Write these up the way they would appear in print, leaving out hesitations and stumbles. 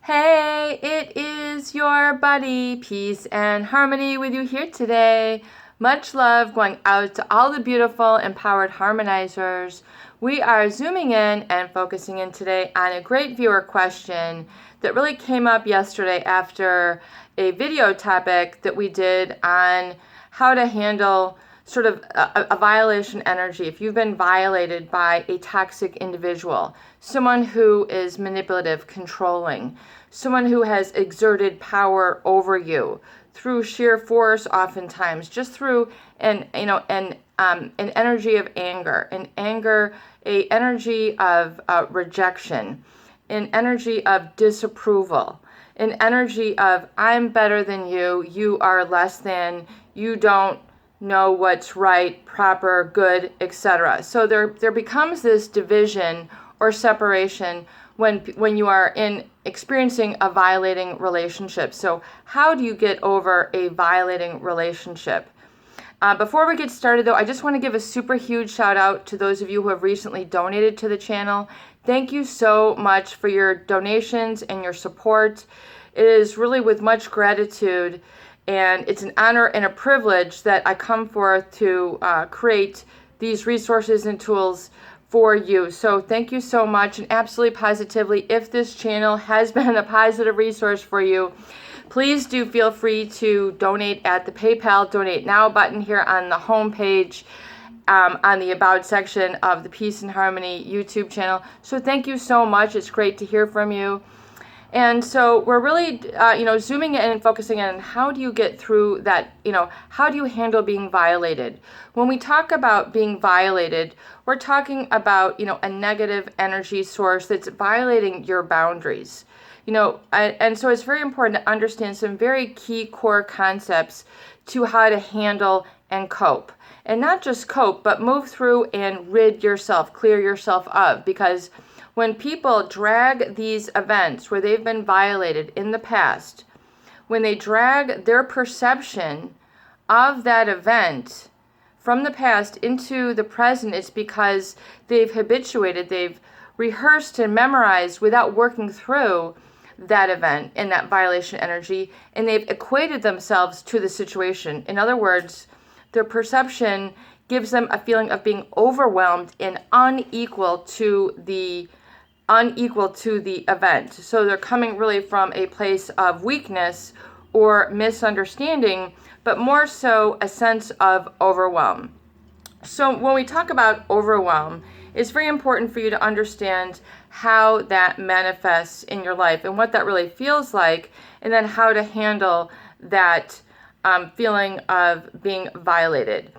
Hey, it is your buddy, Peace and Harmony, with you here today. Much love going out to all the beautiful, empowered harmonizers. We are zooming in and focusing in today on a great viewer question that really came up yesterday after a video topic that we did on how to handle sort of a violation energy. If you've been violated by a toxic individual, someone who is manipulative, controlling, someone who has exerted power over you through sheer force, oftentimes just through an energy of anger, a energy of rejection, an energy of disapproval, an energy of I'm better than you, you are less than, you don't know what's right, proper, good, etc. So there becomes this division or separation when you are experiencing a violating relationship. So how do you get over a violating relationship? Before we get started, though, I just want to give a super huge shout out to those of you who have recently donated to the channel. Thank you so much for your donations and your support. It is really with much gratitude, and it's an honor and a privilege that I come forth to create these resources and tools for you. So thank you so much, and absolutely positively, if this channel has been a positive resource for you, please do feel free to donate at the PayPal Donate Now button here on the home page, on the About section of the Peace and Harmony YouTube channel. So thank you so much. It's great to hear from you. And so we're really, zooming in and focusing on how do you get through that, how do you handle being violated? When we talk about being violated, we're talking about, a negative energy source that's violating your boundaries. And so it's very important to understand some very key core concepts to how to handle and cope. And not just cope, but move through and rid yourself, clear yourself of, because when people drag these events where they've been violated in the past, when they drag their perception of that event from the past into the present, it's because they've habituated, they've rehearsed and memorized without working through that event and that violation energy, and they've equated themselves to the situation. In other words, their perception gives them a feeling of being overwhelmed and unequal to the event. So they're coming really from a place of weakness or misunderstanding, but more so a sense of overwhelm. So when we talk about overwhelm, it's very important for you to understand how that manifests in your life and what that really feels like, and then how to handle that feeling of being violated.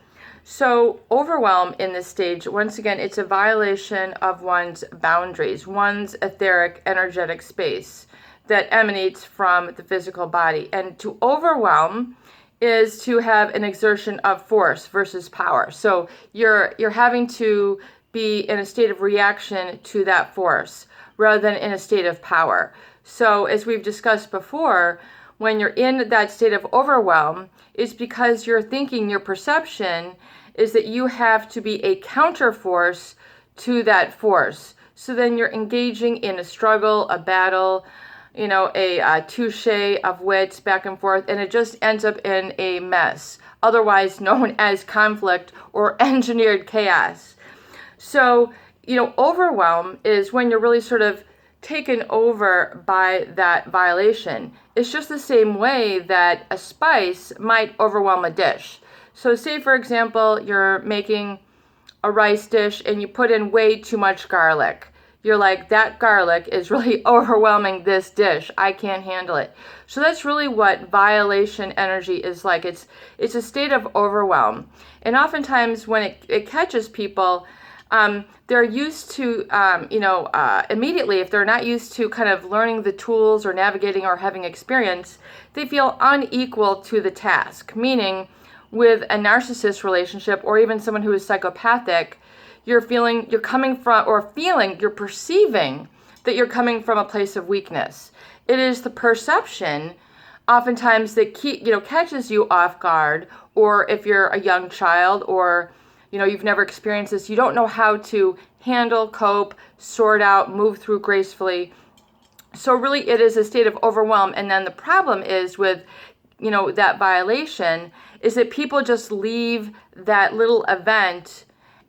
So overwhelm in this stage, once again, it's a violation of one's boundaries, one's etheric, energetic space that emanates from the physical body. And to overwhelm is to have an exertion of force versus power. So you're having to be in a state of reaction to that force rather than in a state of power. So as we've discussed before, when you're in that state of overwhelm, it's because you're thinking, your perception is that you have to be a counter force to that force. So then you're engaging in a struggle, a battle, a touche of wits back and forth, and it just ends up in a mess, otherwise known as conflict or engineered chaos. So, overwhelm is when you're really sort of taken over by that violation. It's just the same way that a spice might overwhelm a dish. So say, for example, you're making a rice dish and you put in way too much garlic. You're like, that garlic is really overwhelming this dish. I can't handle it. So that's really what violation energy is like. It's a state of overwhelm. And oftentimes when it catches people, they're used to, immediately, if they're not used to kind of learning the tools or navigating or having experience, they feel unequal to the task. Meaning, with a narcissist relationship or even someone who is psychopathic, you're perceiving that you're coming from a place of weakness. It is the perception oftentimes that catches you off guard, or if you're a young child or you've never experienced this, you don't know how to handle, cope, sort out, move through gracefully So really it is a state of overwhelm. And then the problem is with, that violation is that people just leave that little event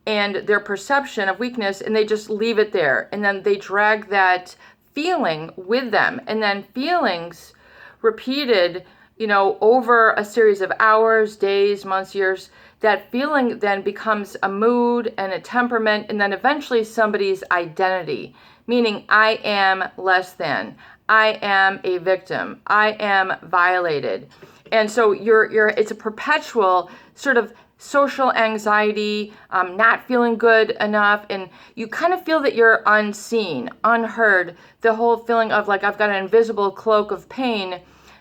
and their perception of weakness, and they just leave it there. And then they drag that feeling with them. And then feelings repeated, over a series of hours, days, months, years, that feeling then becomes a mood and a temperament, and then eventually somebody's identity, meaning I am less than, I am a victim, I am violated. And so it's a perpetual sort of social anxiety, not feeling good enough, and you kind of feel that you're unseen, unheard, the whole feeling of like I've got an invisible cloak of pain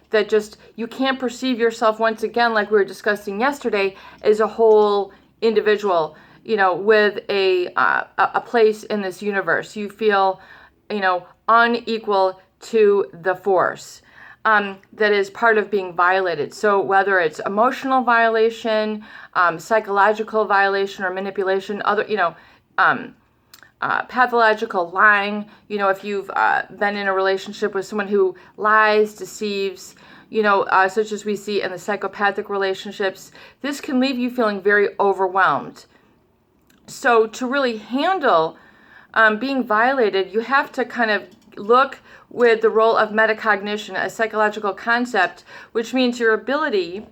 that just, you can't perceive yourself once again, like we were discussing yesterday, as a whole individual, with a place in this universe. You feel, unequal to the force that is part of being violated. So whether it's emotional violation, psychological violation or manipulation, other, pathological lying, if you've been in a relationship with someone who lies, deceives, such as we see in the psychopathic relationships, this can leave you feeling very overwhelmed. So to really handle being violated, you have to kind of look with the role of metacognition, a psychological concept, which means your ability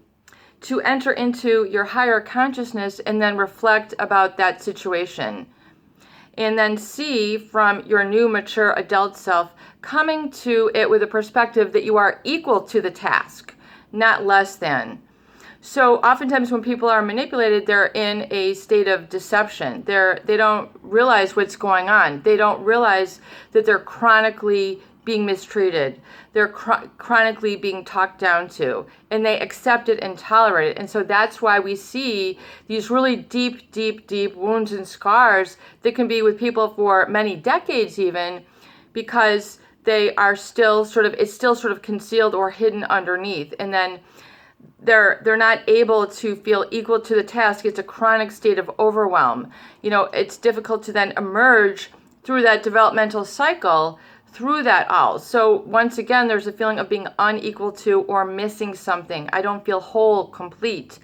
to enter into your higher consciousness and then reflect about that situation. And then see from your new mature adult self, coming to it with a perspective that you are equal to the task, not less than. So oftentimes when people are manipulated, they're in a state of deception. They don't realize what's going on. They don't realize that they're chronically being mistreated. They're chronically being talked down to, and they accept it and tolerate it. And so that's why we see these really deep, deep, deep wounds and scars that can be with people for many decades even, because they are still it's still sort of concealed or hidden underneath. And then they're not able to feel equal to the task. It's a chronic state of overwhelm. It's difficult to then emerge through that developmental cycle through that all. So once again, there's a feeling of being unequal to or missing something. I don't feel whole, complete.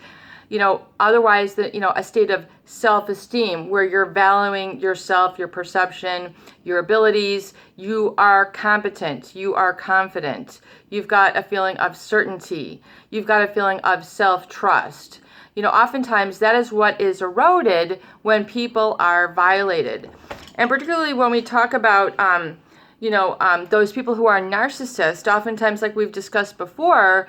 Otherwise, a state of self-esteem where you're valuing yourself, your perception, your abilities. You are competent. You are confident. You've got a feeling of certainty. You've got a feeling of self-trust. Oftentimes that is what is eroded when people are violated. And particularly when we talk about, those people who are narcissists, oftentimes, like we've discussed before,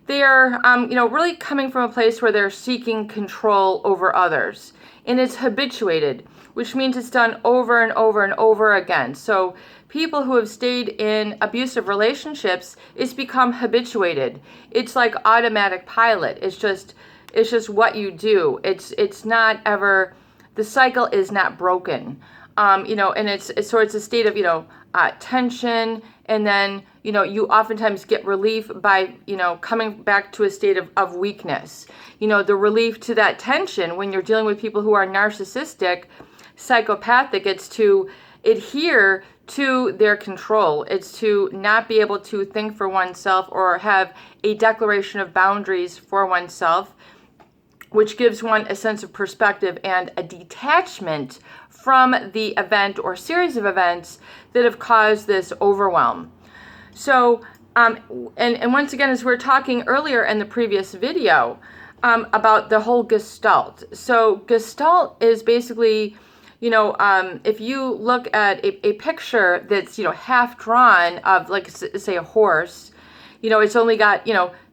they're, really coming from a place where they're seeking control over others. And it's habituated, which means it's done over and over and over again. So people who have stayed in abusive relationships, it's become habituated. It's like automatic pilot. It's just what you do. It's not ever, the cycle is not broken. And it's a state of, tension, and then, you oftentimes get relief by, coming back to a state of weakness. The relief to that tension when you're dealing with people who are narcissistic, psychopathic, it's to adhere to their control. It's to not be able to think for oneself or have a declaration of boundaries for oneself, which gives one a sense of perspective and a detachment from the event or series of events that have caused this overwhelm. So, and once again, as we were talking earlier in the previous video about the whole Gestalt. So Gestalt is basically, if you look at a picture that's, half drawn of, like, say, a horse, it's only got,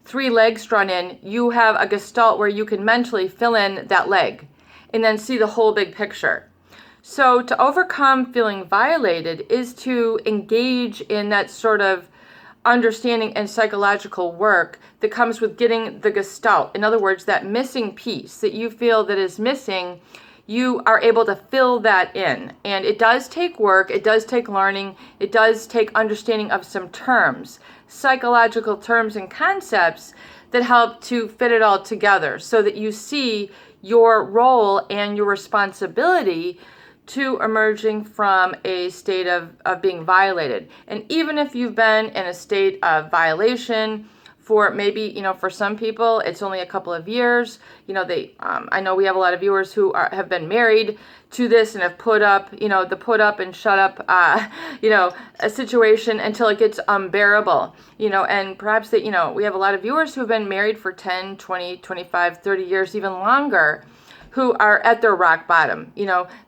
3 legs drawn in, you have a Gestalt where you can mentally fill in that leg and then see the whole big picture. So to overcome feeling violated is to engage in that sort of understanding and psychological work that comes with getting the Gestalt. In other words, that missing piece that you feel that is missing, you are able to fill that in. And it does take work, it does take learning, it does take understanding of some terms, psychological terms and concepts that help to fit it all together so that you see your role and your responsibility to emerging from a state of being violated. And even if you've been in a state of violation for maybe, for some people, it's only a couple of years. I know we have a lot of viewers who have been married to this and have put up, the put up and shut up, a situation until it gets unbearable, and perhaps that, we have a lot of viewers who have been married for 10, 20, 25, 30 years, even longer, who are at their rock bottom.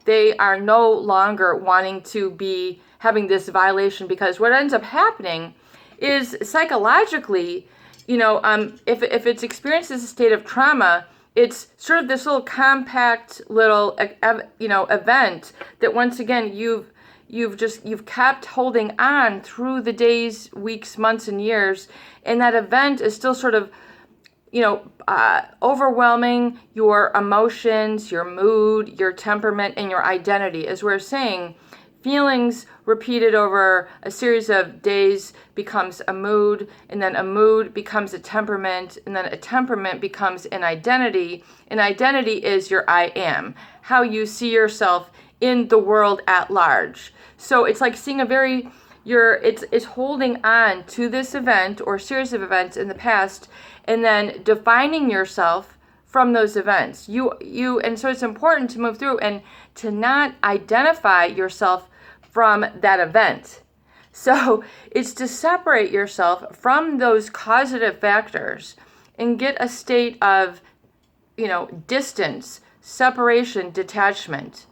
They are no longer wanting to be having this violation, because what ends up happening is psychologically, if it's experienced as a state of trauma, it's sort of this little compact little, event that once again you've kept holding on through the days, weeks, months, and years, and that event is still sort of, overwhelming your emotions, your mood, your temperament, and your identity. As we're saying, feelings repeated over a series of days becomes a mood, and then a mood becomes a temperament, and then a temperament becomes an identity. An identity is your I am, how you see yourself in the world at large. So it's like seeing it's holding on to this event or series of events in the past, and then defining yourself from those events. And so it's important to move through and to not identify yourself from that event. So it's to separate yourself from those causative factors and get a state of, distance, separation, detachment,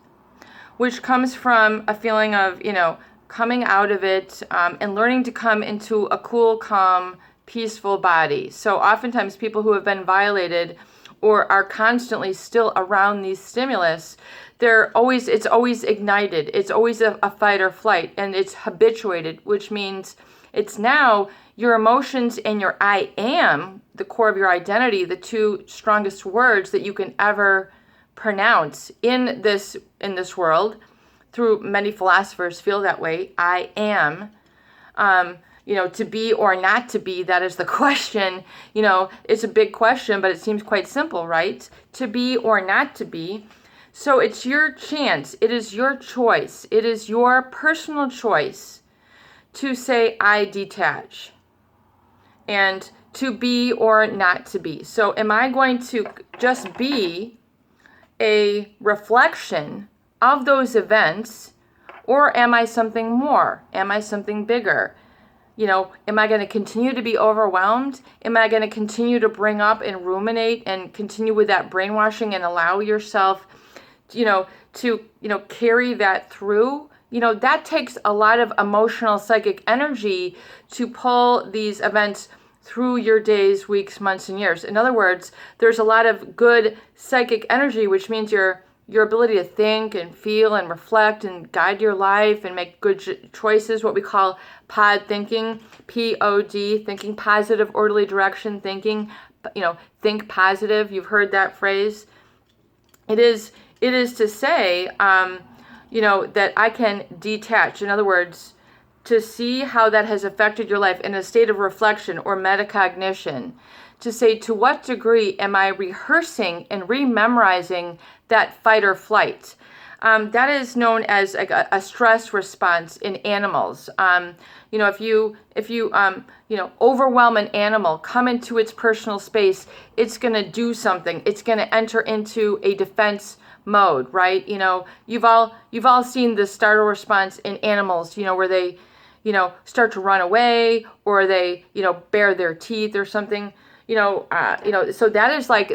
which comes from a feeling of, coming out of it and learning to come into a cool, calm, peaceful body. So oftentimes people who have been violated or are constantly still around these stimulus, it's always ignited. It's always a fight or flight, and it's habituated, which means it's now your emotions and your I am, the core of your identity, the two strongest words that you can ever pronounce in this world. Through many philosophers feel that way. I am, to be or not to be, that is the question. It's a big question, but it seems quite simple, right? To be or not to be. So it's your chance. It is your choice. It is your personal choice to say, I detach, and to be or not to be. So am I going to just be a reflection of those events, or am I something more? Am I something bigger? Am I going to continue to be overwhelmed? Am I going to continue to bring up and ruminate and continue with that brainwashing and allow yourself, to carry that through? That takes a lot of emotional, psychic energy to pull these events through your days, weeks, months, and years. In other words, there's a lot of good psychic energy, which means your ability to think and feel and reflect and guide your life and make good choices, what we call POD thinking, P-O-D, thinking positive, orderly direction thinking, think positive. You've heard that phrase. It is to say, that I can detach. In other words, to see how that has affected your life in a state of reflection or metacognition. To say, to what degree am I rehearsing and rememorizing that fight or flight? That is known as a stress response in animals. If you overwhelm an animal, come into its personal space, it's going to do something. It's going to enter into a defense mode, right? You've all seen the startle response in animals, where they, start to run away, or they, bare their teeth or something. So that is like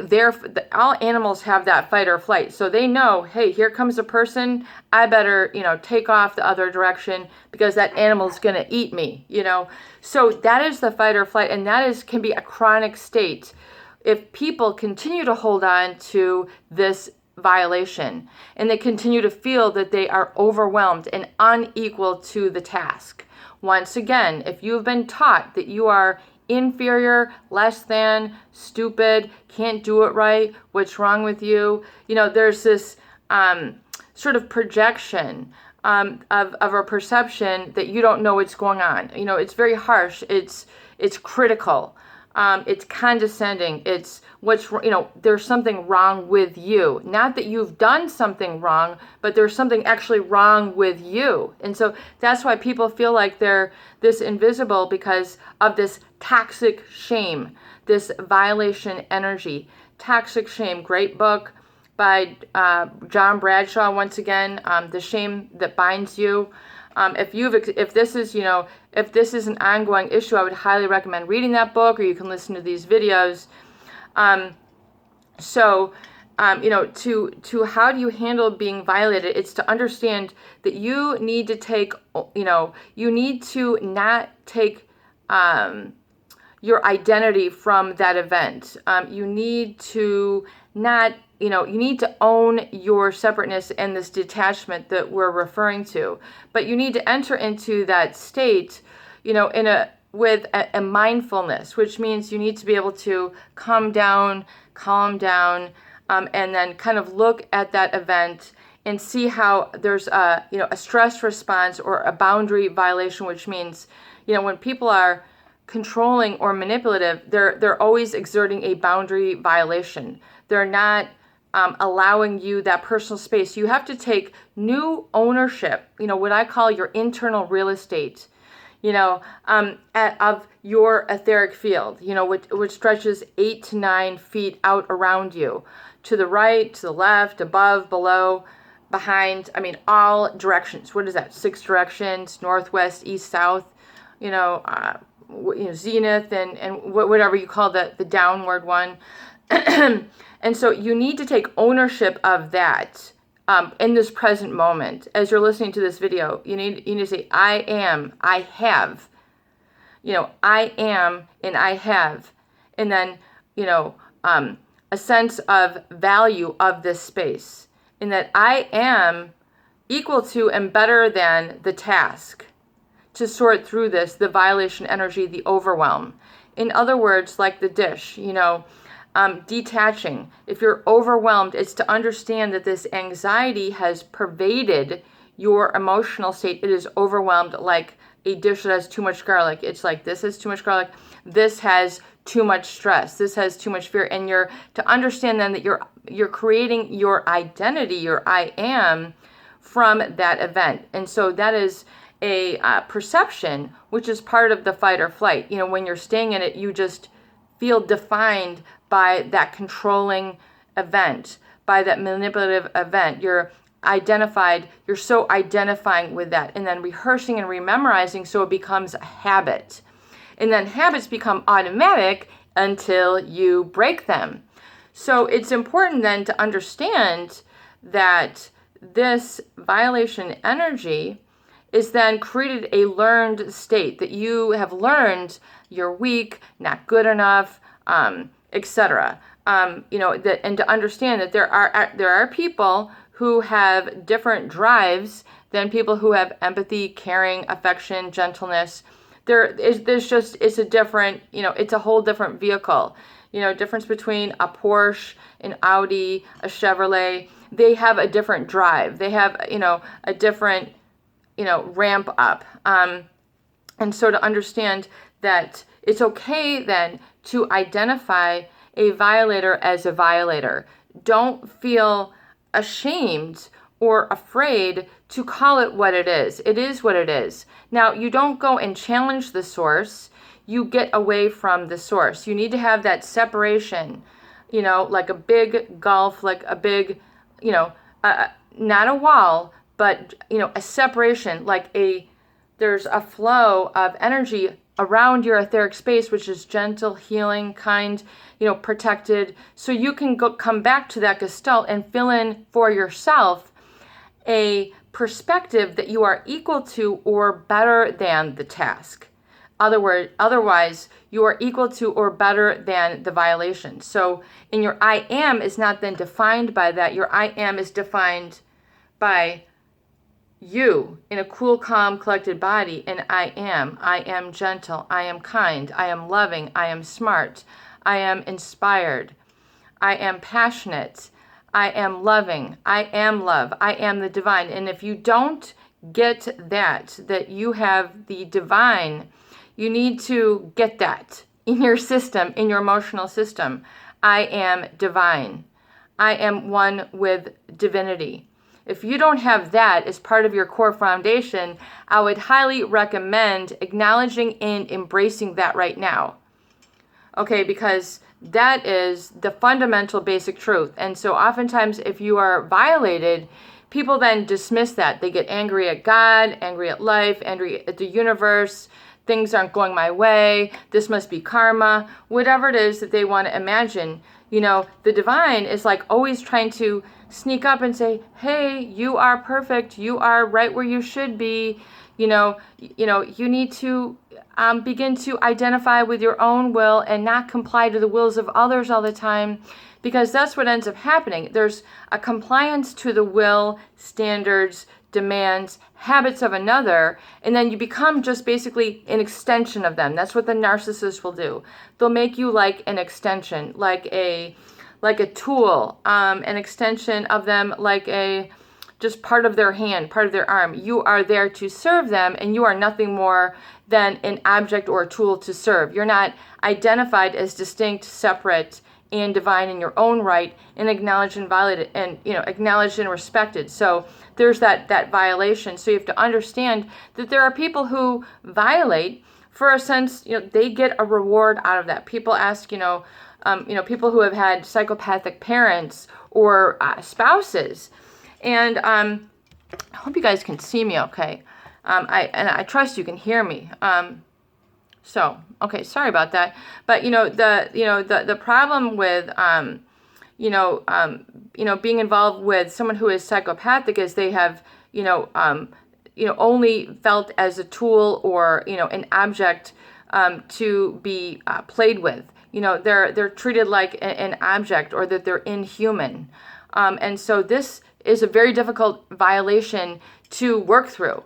all animals have that fight or flight. So they know, hey, here comes a person. I better, take off the other direction because that animal's going to eat me, So that is the fight or flight. And that can be a chronic state if people continue to hold on to this violation and they continue to feel that they are overwhelmed and unequal to the task. Once again, if you've been taught that you are inferior, less than, stupid, can't do it right, what's wrong with you? There's this sort of projection of a perception that you don't know what's going on. It's very harsh. It's critical. It's condescending. It's there's something wrong with you. Not that you've done something wrong, but there's something actually wrong with you. And so that's why people feel like they're this invisible, because of this toxic shame, this violation energy. Toxic Shame, great book by John Bradshaw, once again, The Shame That Binds You. If this is an ongoing issue, I would highly recommend reading that book, or you can listen to these videos. To how do you handle being violated? It's to understand that you need to take, you need to not take your identity from that event. You need to not, you need to own your separateness and this detachment that we're referring to. But you need to enter into that state, with a mindfulness, which means you need to be able to calm down, and then kind of look at that event and see how there's a stress response or a boundary violation, which means, when people are controlling or manipulative, they're always exerting a boundary violation. They're not allowing you that personal space. You have to take new ownership, what I call your internal real estate, of your etheric field, which stretches 8 to 9 feet out around you, to the right, to the left, above, below, behind, all directions. What is that? 6 directions: northwest, east, south, zenith, and whatever you call the downward one. And so you need to take ownership of that in this present moment. As you're listening to this video, you need to say, I am, I have. I am and I have. And then, a sense of value of this space. And that I am equal to and better than the task to sort through this, the violation energy, the overwhelm. In other words, like the dish, detaching. If you're overwhelmed, it's to understand that this anxiety has pervaded your emotional state. It is overwhelmed, like a dish that has too much garlic. It's like, this has too much garlic. This has too much stress. This has too much fear. And you're to understand then that you're creating your identity, your I am, from that event. And so that is a perception, which is part of the fight or flight. When you're staying in it, you just feel defined by that controlling event, by that manipulative event. You're so identifying with that, and then rehearsing and rememorizing so it becomes a habit. And then habits become automatic until you break them. So it's important then to understand that this violation energy is then created a learned state, that you have learned you're weak, not good enough, etc. And to understand that there are people who have different drives than people who have empathy, caring, affection, gentleness. It's a different, it's a whole different vehicle. Difference between a Porsche, an Audi, a Chevrolet. They have a different drive. They have, a different, ramp up. And so to understand that it's okay then to identify a violator as a violator. Don't feel ashamed or afraid to call it what it is. It is what it is. Now, you don't go and challenge the source. You get away from the source. You need to have that separation, like a big gulf, like a big, not a wall, but, a separation, there's a flow of energy around your etheric space, which is gentle, healing, kind, protected. So you can come back to that gestalt and fill in for yourself a perspective that you are equal to or better than the task. Otherwise, you are equal to or better than the violation. So in your I am is not then defined by that. Your I am is defined by you in a cool, calm, collected body. And I am gentle, I am kind, I am loving, I am smart, I am inspired, I am passionate, I am loving, I am love, I am the divine. And if you don't get that you have the divine, you need to get that. in your system, in your emotional system. I am divine. I am one with divinity. If you don't have that as part of your core foundation, I would highly recommend acknowledging and embracing that right now. Okay, because that is the fundamental basic truth. And so oftentimes if you are violated, people then dismiss that. They get angry at God, angry at life, angry at the universe. Things aren't going my way. This must be karma. Whatever it is that they want to imagine. You know, the divine is like always trying to sneak up and say, hey, you are perfect. You are right where you should be. You need to begin to identify with your own will and not comply to the wills of others all the time, because that's what ends up happening. There's a compliance to the will, standards, demands, habits of another, and then you become just basically an extension of them. That's what the narcissist will do. They'll make you like an extension, like a tool, an extension of them, like just part of their hand, part of their arm. You are there to serve them, and you are nothing more than an object or a tool to serve. You're not identified as distinct, separate, and divine in your own right, and acknowledged and violated, and acknowledged and respected. So there's that violation. So you have to understand that there are people who violate for a sense. They get a reward out of that. People ask, people who have had psychopathic parents or spouses. And I hope you guys can see me okay. I trust you can hear me. Okay, sorry about that. But the problem with being involved with someone who is psychopathic is they have only felt as a tool or an object to be played with. They're treated like an object, or that they're inhuman. And so this is a very difficult violation to work through.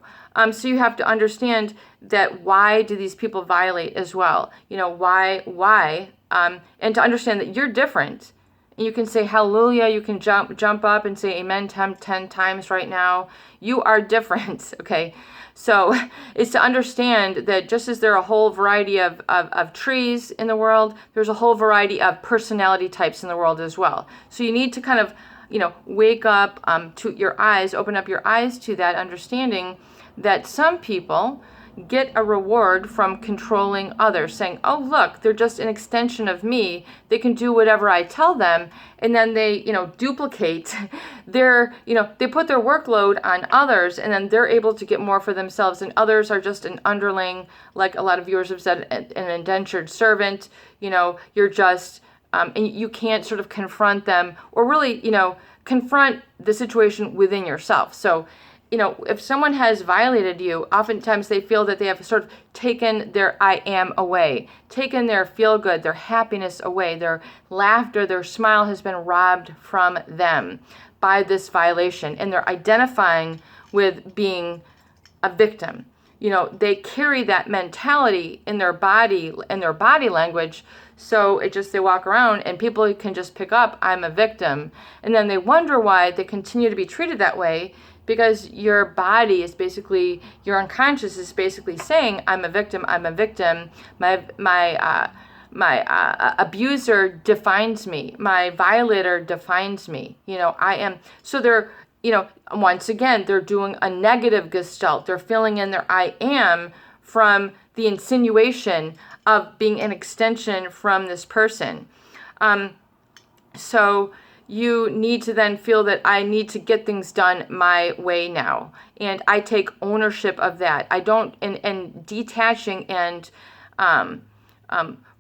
So you have to understand that why do these people violate as well? Why? And to understand that you're different. And you can say hallelujah, you can jump up and say amen 10 times right now. You are different, okay? So it's to understand that just as there are a whole variety of trees in the world, there's a whole variety of personality types in the world as well. So you need to kind of wake up to your eyes, open up your eyes to that understanding that some people get a reward from controlling others, saying, oh, look, they're just an extension of me. They can do whatever I tell them. And then they, duplicate their, they put their workload on others, and then they're able to get more for themselves. And others are just an underling, like a lot of viewers have said, an indentured servant. You're just, and you can't sort of confront them or really, confront the situation within yourself. So, if someone has violated you, oftentimes they feel that they have sort of taken their I am away, taken their feel good, their happiness away, their laughter, their smile has been robbed from them by this violation. And they're identifying with being a victim. They carry that mentality in their body language. So they walk around and people can just pick up, I'm a victim. And then they wonder why they continue to be treated that way. Because your body is basically, your unconscious is basically saying, I'm a victim, I'm a victim. My abuser defines me. My violator defines me. I am. So they're, once again, they're doing a negative gestalt. They're filling in their I am from the insinuation of being an extension from this person. So you need to then feel that I need to get things done my way now. And I take ownership of that. I don't, and detaching and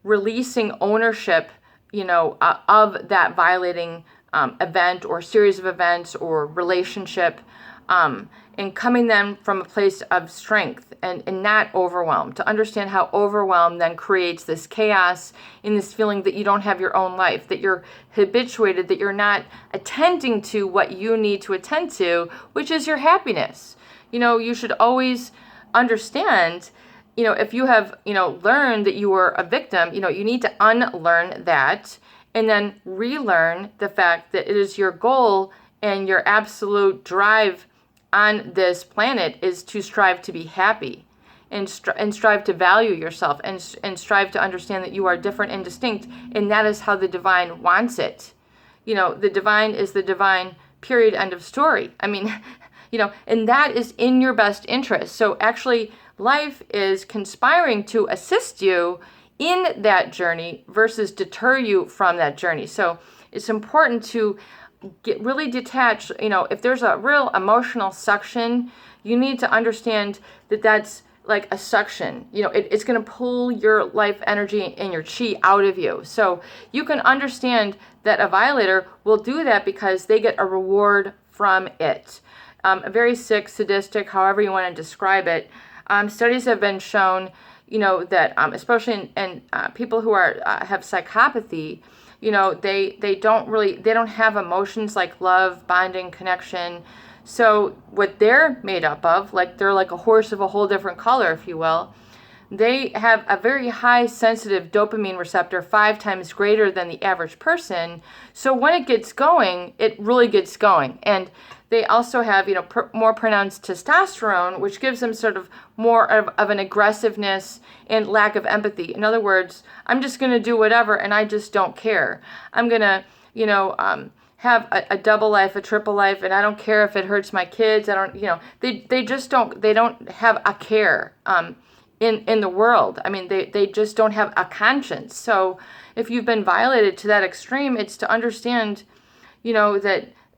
releasing ownership, of that violating event or series of events or relationship, and coming then from a place of strength and not overwhelmed. To understand how overwhelm then creates this chaos in this feeling that you don't have your own life, that you're habituated, that you're not attending to what you need to attend to, which is your happiness. You should always understand, if you have, learned that you were a victim, you need to unlearn that and then relearn the fact that it is your goal and your absolute drive on this planet is to strive to be happy. and strive to value yourself, and strive to understand that you are different and distinct, and that is how the divine wants it. The divine is the divine, period, end of story. I mean, and that is in your best interest. So actually, life is conspiring to assist you in that journey versus deter you from that journey. So it's important to get really detached. If there's a real emotional suction, you need to understand that that's like a suction. It's going to pull your life energy and your chi out of you. So you can understand that a violator will do that because they get a reward from it. Very sick, sadistic, however you want to describe it. Studies have been shown, that especially in people who have psychopathy, they don't have emotions like love, bonding, connection. So what they're made up of, they're like a horse of a whole different color, if you will. They have a very high sensitive dopamine receptor, 5 times greater than the average person. So when it gets going, it really gets going. And they also have, more pronounced testosterone, which gives them sort of more of an aggressiveness and lack of empathy. In other words, I'm just going to do whatever, and I just don't care. I'm going to, have a double life, a triple life, and I don't care if it hurts my kids. I don't, they just don't, they don't have a care in the world. I mean, they just don't have a conscience. So if you've been violated to that extreme, it's to understand,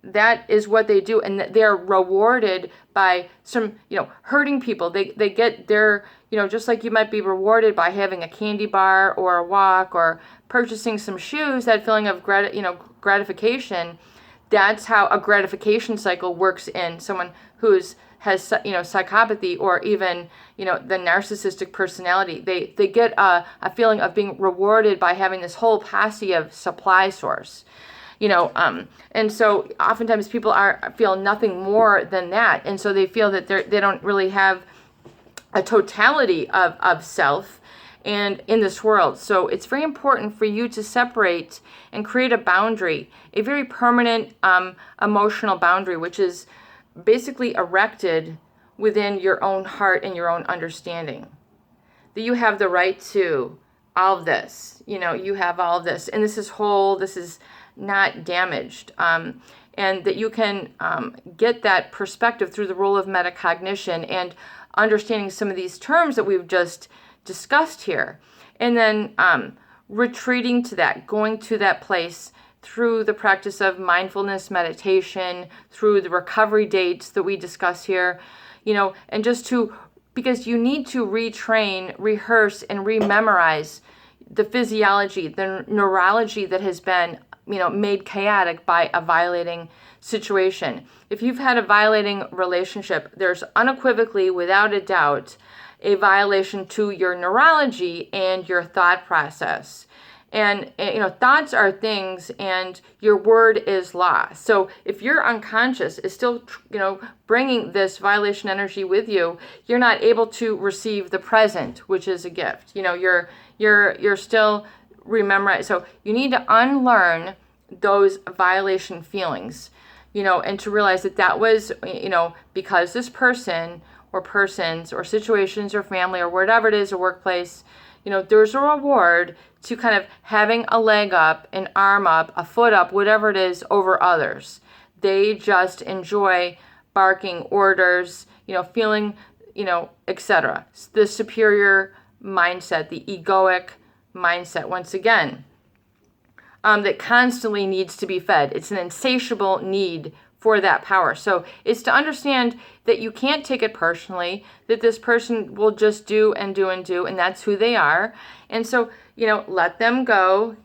that is what they do, and that they're rewarded by some, hurting people. They get their, just like you might be rewarded by having a candy bar or a walk or purchasing some shoes, that feeling of gratification. That's how a gratification cycle works in someone has psychopathy, or even the narcissistic personality. They get a feeling of being rewarded by having this whole posse of supply source. And so oftentimes people feel nothing more than that, and so they feel that they don't really have a totality of self and in this world. So it's very important for you to separate and create a boundary, a very permanent emotional boundary, which is basically erected within your own heart and your own understanding. That you have the right to all of this. You have all of this, and this is whole, this is not damaged. And that you can get that perspective through the role of metacognition and understanding some of these terms that we've just discussed here. And then retreating to that, going to that place through the practice of mindfulness meditation, through the recovery dates that we discuss here, and because you need to retrain, rehearse, and rememorize the physiology, the neurology that has been, made chaotic by a violating situation. If you've had a violating relationship, there's unequivocally, without a doubt, a violation to your neurology and your thought process. And, thoughts are things, and your word is law. So if your unconscious is still, bringing this violation energy with you, you're not able to receive the present, which is a gift. You're still remembering. So you need to unlearn those violation feelings, and to realize that was, because this person or persons or situations or family or whatever it is, or workplace, there's a reward to kind of having a leg up, an arm up, a foot up, whatever it is, over others. They just enjoy barking orders, feeling, etc. The superior mindset, the egoic mindset, once again, that constantly needs to be fed. It's an insatiable need for that power. So it's to understand that you can't take it personally, that this person will just do and do and do, and that's who they are. And so, let them go,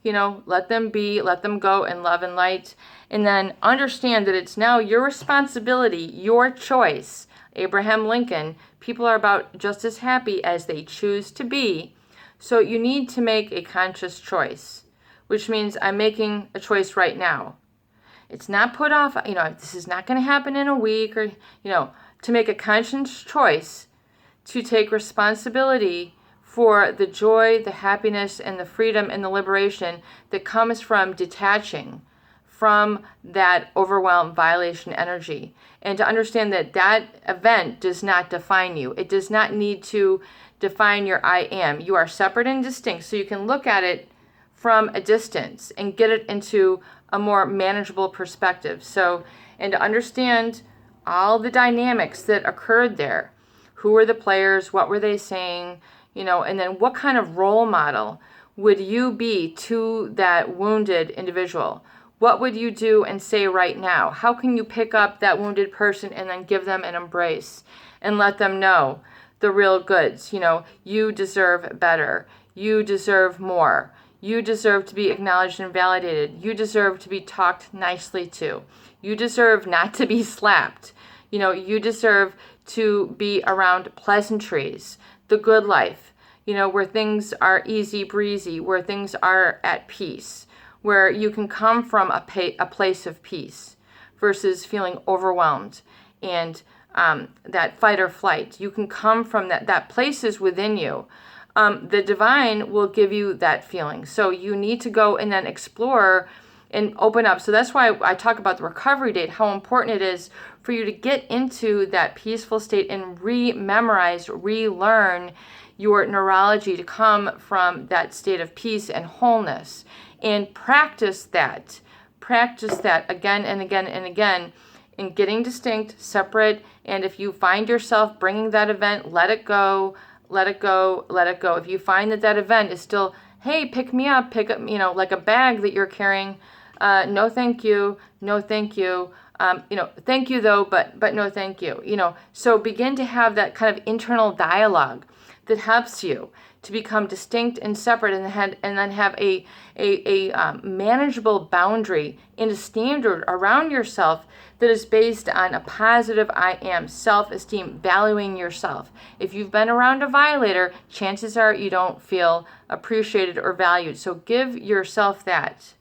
let them be, let them go in love and light. And then understand that it's now your responsibility, your choice. Abraham Lincoln, people are about just as happy as they choose to be. So you need to make a conscious choice, which means I'm making a choice right now. It's not put off, this is not going to happen in a week, or, to make a conscious choice to take responsibility for the joy, the happiness, and the freedom and the liberation that comes from detaching from that overwhelmed violation energy. And to understand that that event does not define you. It does not need to define your I am. You are separate and distinct, so you can look at it from a distance and get it into a more manageable perspective. So, and to understand all the dynamics that occurred there. Who were the players? What were they saying? And then what kind of role model would you be to that wounded individual? What would you do and say right now? How can you pick up that wounded person and then give them an embrace and let them know the real goods? You deserve better. You deserve more. You deserve to be acknowledged and validated. You deserve to be talked nicely to. You deserve not to be slapped. You deserve to be around pleasantries, the good life, where things are easy breezy, where things are at peace, where you can come from a place of peace versus feeling overwhelmed and that fight or flight. You can come from that place is within you. The divine will give you that feeling. So you need to go and then explore and open up. So that's why I talk about the recovery date, how important it is for you to get into that peaceful state and re-memorize, relearn your neurology to come from that state of peace and wholeness. And practice that again and again and again in getting distinct, separate. And if you find yourself bringing that event, let it go, let it go, let it go. If you find that event is still, hey, pick me up, like a bag that you're carrying, no thank you, no thank you, thank you though, but no thank you, So begin to have that kind of internal dialogue that helps you to become distinct and separate, and then have a manageable boundary and a standard around yourself that is based on a positive I am, self-esteem, valuing yourself. If you've been around a violator, chances are you don't feel appreciated or valued. So give yourself that.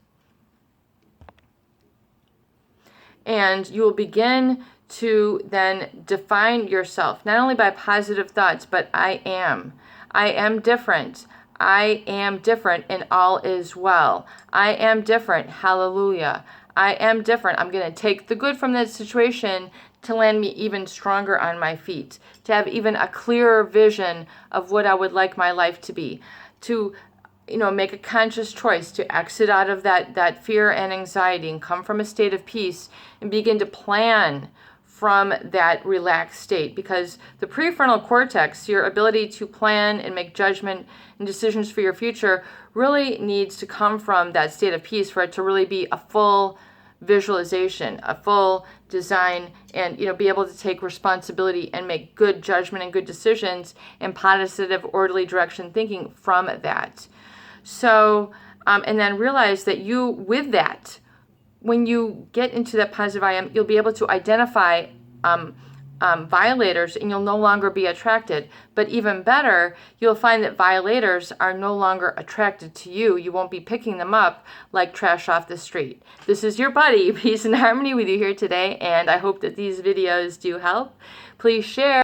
And you will begin to then define yourself, not only by positive thoughts, but I am. I am different. I am different and all is well. I am different. Hallelujah. I am different. I'm going to take the good from that situation to land me even stronger on my feet, to have even a clearer vision of what I would like my life to be, to make a conscious choice to exit out of that fear and anxiety and come from a state of peace and begin to plan from that relaxed state. Because the prefrontal cortex, your ability to plan and make judgment and decisions for your future, really needs to come from that state of peace for it to really be a full visualization, a full design, and be able to take responsibility and make good judgment and good decisions and positive, orderly direction thinking from that. So, and then realize that with that, when you get into that positive I am, you'll be able to identify violators and you'll no longer be attracted. But even better, you'll find that violators are no longer attracted to you. You won't be picking them up like trash off the street. This is your buddy, Peace and Harmony, with you here today, and I hope that these videos do help. Please share.